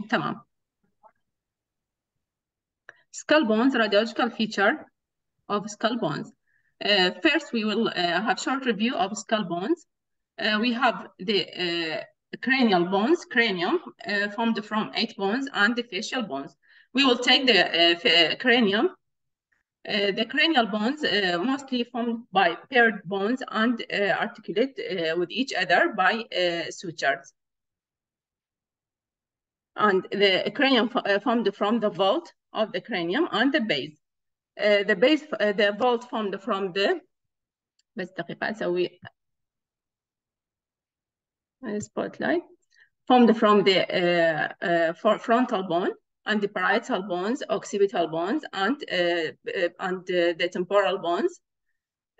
تمام. Skull bones, radiological feature of skull bones. First, we will have short review of skull bones. We have the cranial bones, cranium, formed from 8 bones, and the facial bones. We will take the cranium. The cranial bones mostly formed by paired bones and articulate with each other by sutures. And the cranium formed from the vault of the cranium and the base. The vault formed from the spotlight formed from the frontal bone and the parietal bones, occipital bones, and the temporal bones.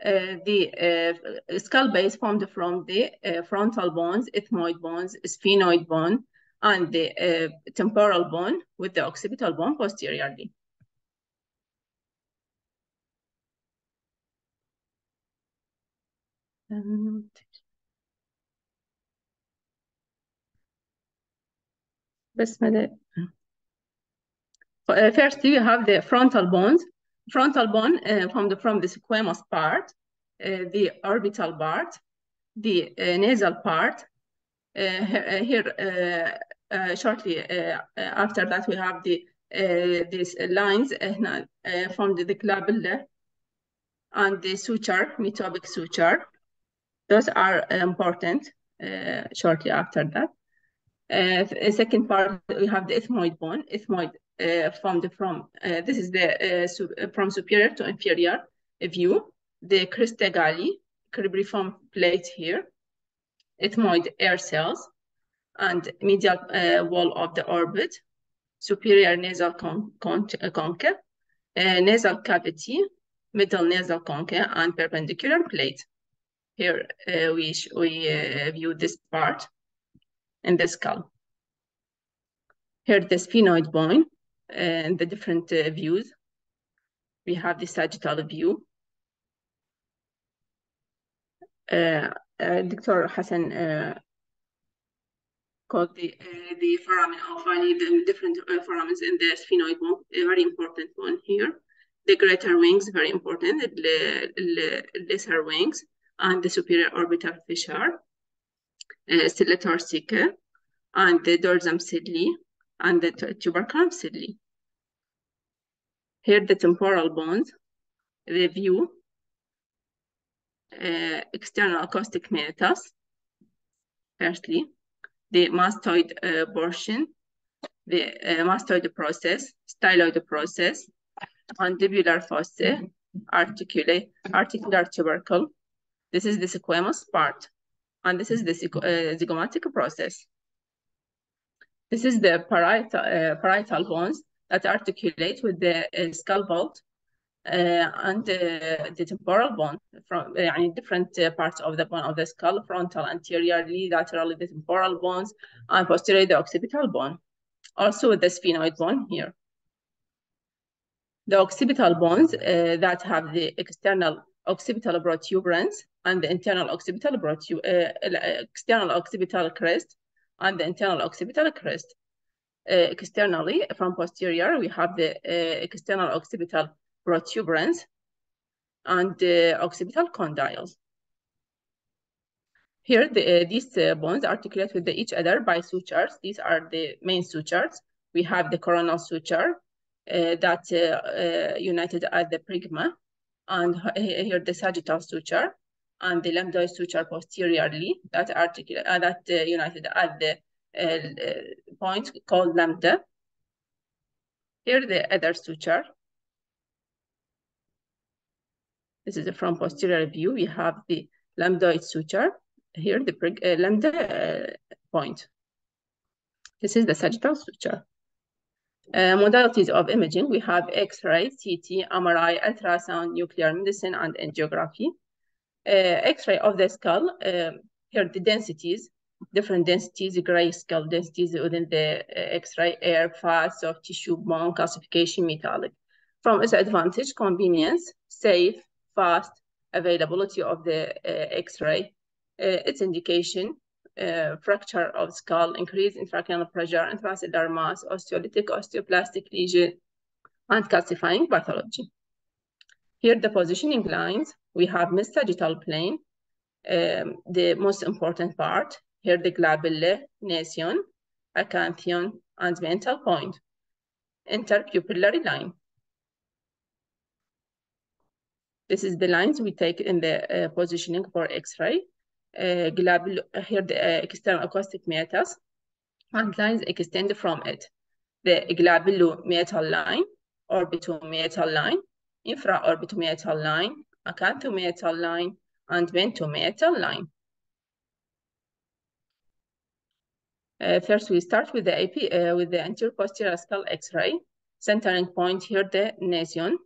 The skull base formed from the frontal bones, ethmoid bones, sphenoid bone, and the temporal bone with the occipital bone posteriorly. Firstly, we have the frontal bones. Frontal bone formed from the squamous part, the orbital part, the nasal part. Shortly after that, we have these lines from the glabella and the suture, metopic suture. Those are important shortly after that. Second part, we have the ethmoid bone. Ethmoid formed from, this is the from superior to inferior view. The crista galli, cribriform plate here. Ethmoid air cells and medial wall of the orbit. Superior nasal concha, nasal cavity, middle nasal concha, and perpendicular plate. Here we view this part in the skull. Here the sphenoid bone and the different views. We have the sagittal view. Dr. Hassan called the foramen of the different foramens in the sphenoid bone, a very important one here. The greater wings, very important, the lesser wings, and the superior orbital fissure, stella torsica, and the dorsum sidli, and the tuberculum sidli. Here the temporal bones, the view, external acoustic meatus, firstly, the mastoid portion, the mastoid process, styloid process, mandibular fossa, articular tubercle. This is the squamous part, and this is the zygomatic process. This is the parietal bones that articulate with the skull vault and the temporal bone from different parts of the bone of the skull, frontal, anteriorly, laterally the temporal bones, and posteriorly the occipital bone. Also the sphenoid bone here. The occipital bones that have the external occipital protuberance and the internal occipital external occipital crest and the internal occipital crest. Externally, from posterior, we have the external occipital protuberance and the occipital condyles. Here, these bones articulate with each other by sutures. These are the main sutures. We have the coronal suture that united at the prigma, and here the sagittal suture, and the lambdoid suture posteriorly that articulate united at the point called lambda. Here the other suture. This is from posterior view. We have the lambdoid suture. Here the lambda point. This is the sagittal suture. Modalities of imaging, we have X-ray, CT, MRI, ultrasound, nuclear medicine, and angiography. X-ray of the skull, here the densities, different densities, gray skull densities within the X-ray, air, fat, soft tissue, bone, calcification, metallic. From its advantage, convenience, safe, fast, availability of the X-ray, its indication, fracture of skull, increase intracranial pressure, intracellular mass, osteolytic, osteoplastic lesion, and calcifying pathology. Here, the positioning lines, we have mid-sagittal plane, the most important part. Here, the glabella, nasion, acanthion, and mental point. Interpupillary line. This is the lines we take in the positioning for X-ray. Here, the external acoustic meatus, and lines extend from it. The glabulomeatal line, orbitomeatal line, infraorbitomeatal line, acanthomeatal line, and ventomeatal line. First, we start with the anterior posterior skull X-ray. Centering point here, the nasion.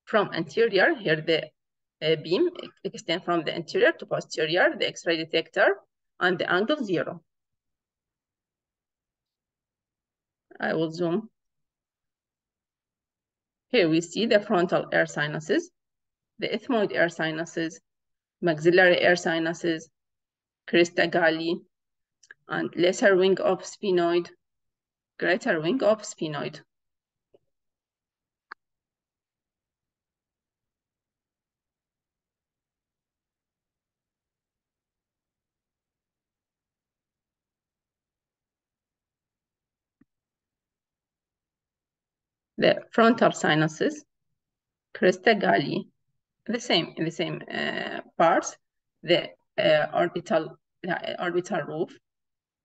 From anterior, here the beam extend from the anterior to posterior, the X-ray detector, and the angle 0. I will zoom. Here we see the frontal air sinuses, the ethmoid air sinuses, maxillary air sinuses, crista galli, and lesser wing of sphenoid, greater wing of sphenoid. The frontal sinuses, crista galli, the same parts, the orbital roof,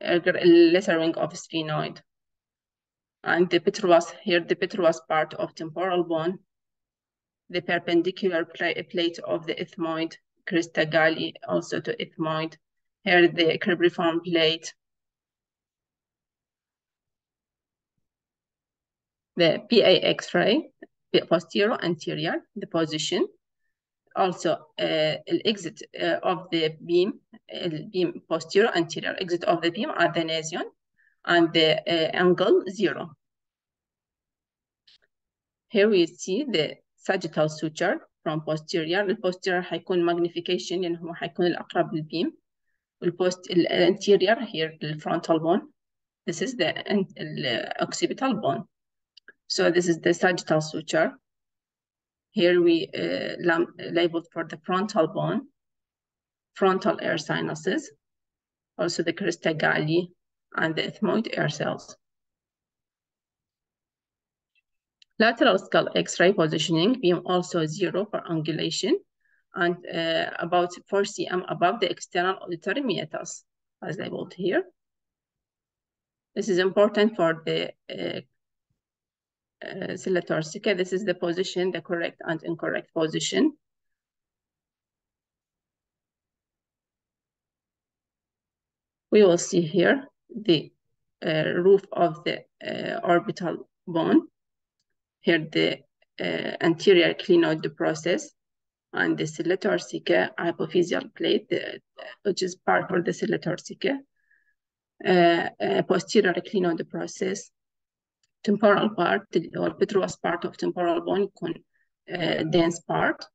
lesser wing of sphenoid, and the petrous, here the petrous part of temporal bone, the perpendicular plate of the ethmoid, crista galli, also to ethmoid, here the cribriform plate, the PA X-ray, posterior, anterior, the position, also exit of the beam, posterior, anterior, exit of the beam at the nasion, and the angle 0. Here we see the sagittal suture from posterior. البوستيرير هيكون magnification يعني هو هيكون الأقرب للبيم. الانterior here the frontal bone. This is the occipital bone. So this is the sagittal suture. Here we labeled for the frontal bone, frontal air sinuses, also the crista galli, and the ethmoid air cells. Lateral skull X-ray positioning, beam also 0 for angulation, and about 4 cm above the external auditory meatus, as labeled here. This is important for the ciliatorsica. This is the position, the correct and incorrect position. We will see here the roof of the orbital bone. Here the anterior clinoid process, and the ciliatorsica hypophyseal plate, which is part of the ciliatorsica. Posterior clinoid process, temporal part, or petrous part of temporal bone, dense part,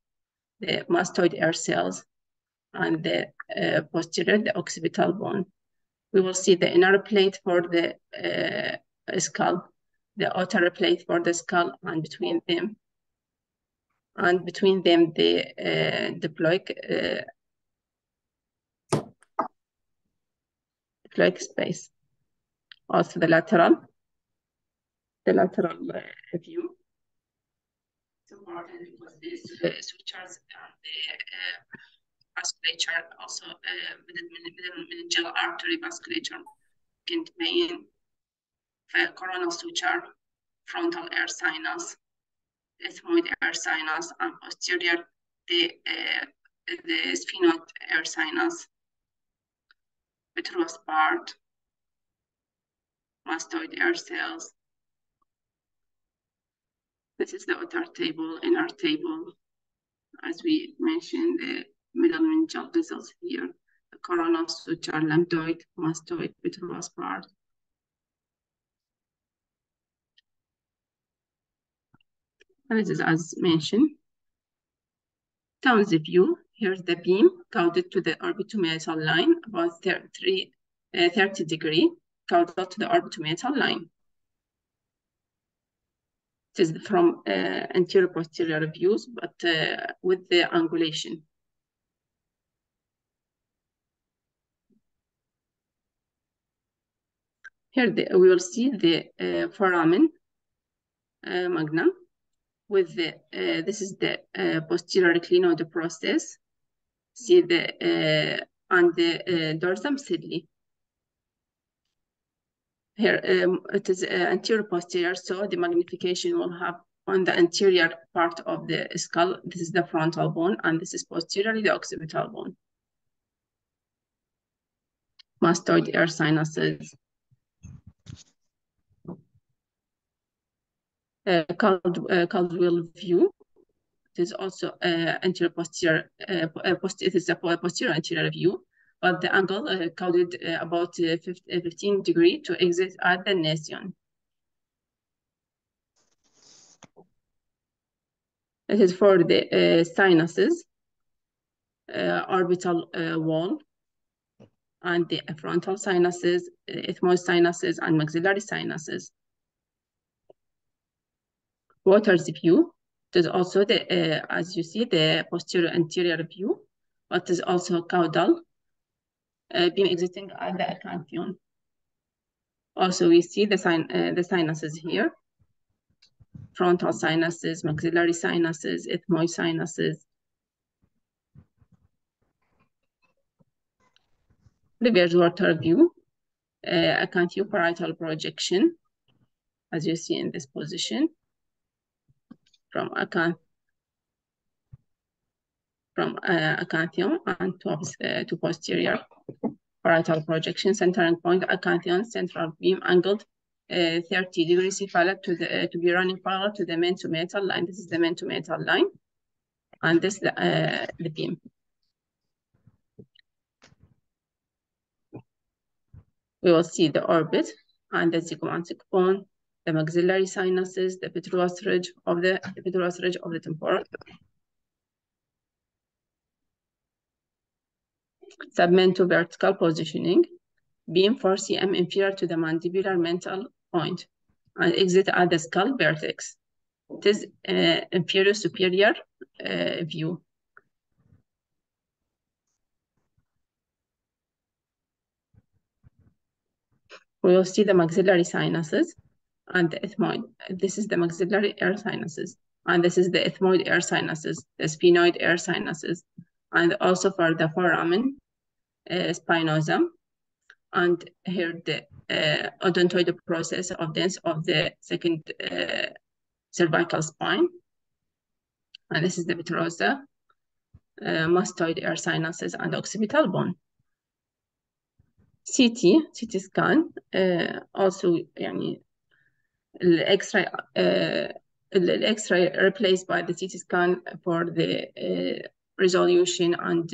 the mastoid air cells, and the posterior, the occipital bone. We will see the inner plate for the skull, the outer plate for the skull, and between them the diploic space. Also the lateral view. It's important because these sutures and the vasculature, also middle artery vasculature, contain coronal suture, frontal air sinus, ethmoid air sinus, and posterior the sphenoid air sinus, petrous part, mastoid air cells. This is the outer table, inner table. As we mentioned, the middle meningeal vessels here, the coronal suture, lambdoid, mastoid, petrous part. And this is as mentioned. Town's view, Here's the beam caudal to the orbitomedial line, about 30 degree caudal to the orbitomedial line. It is from anterior posterior views, but with the angulation. Here we will see the foramen magnum with the this is the posterior clinoid process. See the and the dorsum sidley. Here it is anterior posterior, so the magnification will have on the anterior part of the skull. This is the frontal bone, and this is posteriorly the occipital bone. Mastoid air sinuses. Caldwell view. It is also anterior posterior. It is a posterior anterior view, but the angle cauded about 15 degree to exit at the nasion. It is for the sinuses, orbital wall, and the frontal sinuses, ethmoid sinuses, and maxillary sinuses. Waters view. It is also the, as you see, the posterior anterior view, but is also caudal beam exiting at the acanthion. Also, we see the sinuses here. Frontal sinuses, maxillary sinuses, ethmoid sinuses. Reverse water view, acantho-parietal projection, as you see in this position, from acanthion and to posterior parietal projection, centering point acanthion, central beam angled 30 degrees cephalad to be running parallel to the main-to-metal line. This is the main-to-metal line, and this the beam. We will see the orbit and the zygomatic bone, the maxillary sinuses, the petrous ridge of the temporal. Submentovertex positioning, beam 4 cm inferior to the mandibular mental point, and exit at the skull vertex. It is inferior superior view. We will see the maxillary sinuses and the ethmoid. This is the maxillary air sinuses, and this is the ethmoid air sinuses, the sphenoid air sinuses, and also for the foramen spinosum, and here the odontoid process of the second cervical spine, and this is the viterosa, mastoid air sinuses, and occipital bone. CT scan also يعني X-ray replaced by the CT scan for the resolution and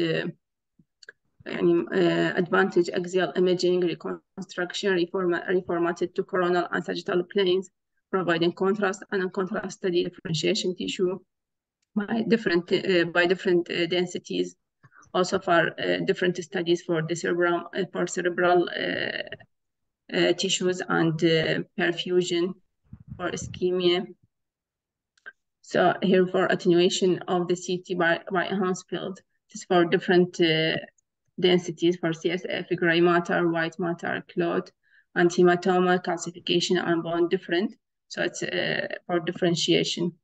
advantage axial imaging, reconstruction, reformatted to coronal and sagittal planes, providing contrast and non-contrast study differentiation tissue by different densities. Also for different studies for the cerebral tissues and perfusion or ischemia. So here for attenuation of the CT by enhanced field, it is for different densities for CSF, gray matter, white matter, clot, and hematoma, calcification, and bone different. So it's for differentiation.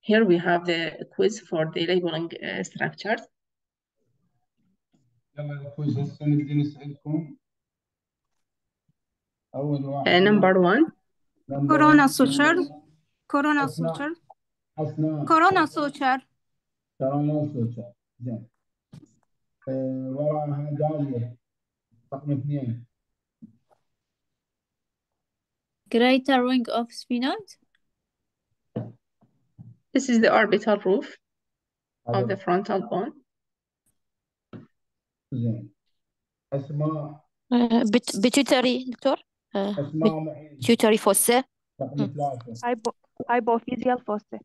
Here we have the quiz for the labeling structures. Number one. Corona suture. Corona suture. Corona suture. corona suture. زين. وراها دالية. رقم 2. Greater ring of sphenoid. This is the orbital roof of the frontal bone. زين. أسماء. Pituitary, دكتور. أسماء معين. Pituitary fossa. رقم 3. Hypophyseal fossa.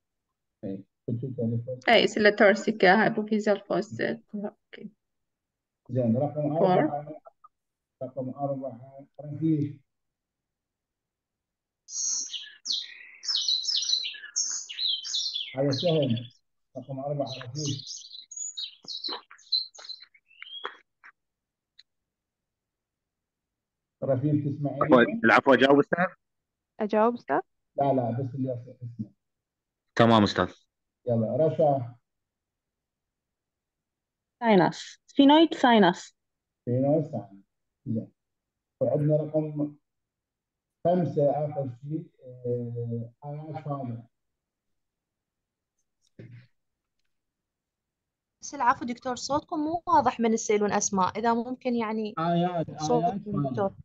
pituitary fossa. اي سيلاتورسيكا هايبوفيزال فوس. اوكي. زين، رقم 4. 4. رقم 4 رفيق. هذا سهل. رقم 4 رفيق. رفيق تسمعيني؟ العفو، أجاوب أستاذ؟ أجاوب أستاذ؟ لا لا، بس اللي اسمه. تمام أستاذ. يلا رشا. ساينس، سفينويد ساينس. في ناس ثانية. زين، وعندنا رقم 5 آخر شيء. آيات فاضل. بس العفو دكتور، صوتكم مو واضح من تسألون أسماء، إذا ممكن يعني آيات صوتكم فاضل. دكتور.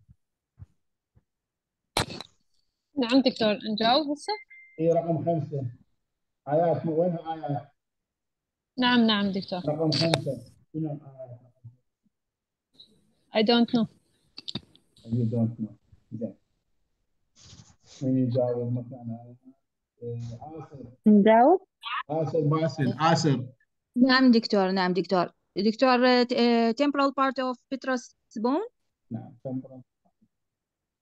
نعم دكتور، نجاوب هسه؟ هي رقم 5. آيات، وينها آيات؟ نعم دكتور. رقم 5 شنو آيات؟ I don't know. You don't know. زين، من يجاوب مكان آسر؟ نجاوب. آسر باسل. آسر. نعم دكتور، نعم دكتور. دكتور temporal part of petrous bone. نعم، temporal.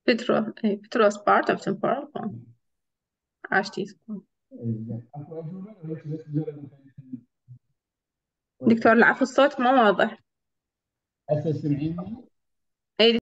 بتروس part of temporal bone. عشتي. زين، اكو اجوبه ولا هيك بس مجرد دكتور العفو الصوت ما واضح. هسه سمعيني؟